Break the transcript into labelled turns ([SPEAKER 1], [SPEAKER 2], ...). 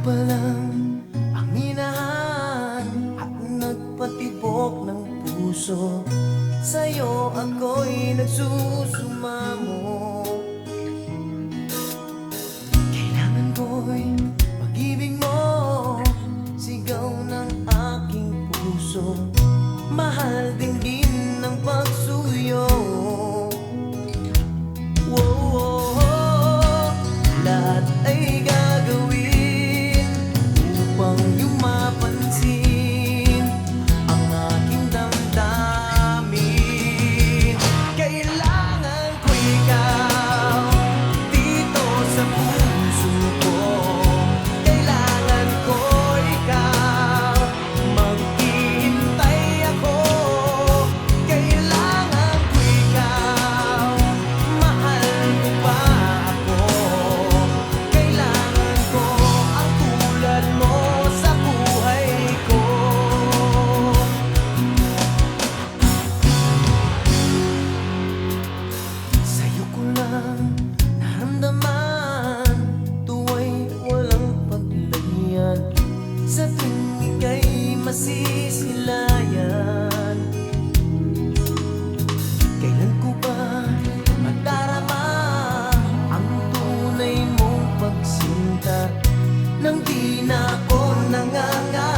[SPEAKER 1] pa lang ang minahan at nagpatibok ng puso. Sa'yo ako'y nagsusumamo. Kailangan ko'y pag-ibig mo, sigaw ng aking puso. Mahal din ng pagsuyo. Lahat ay gagawin upang iyong mapansin ang aking damdamin. Kailangan ko ikaw dito sa puso ko. Kailangan ko ikaw, maghihintay ako. Kailangan ko ikaw, mahal mo pa ako. Kailangan ko ang tulad mo sa buhay ko. Sa'yo ko lang naramdaman, tuwa'y walang paglayan. Sa tuwing ika'y masisilayan, kailan ko ba madarama ang tunay mong pagsinta nang di na ako nangangako?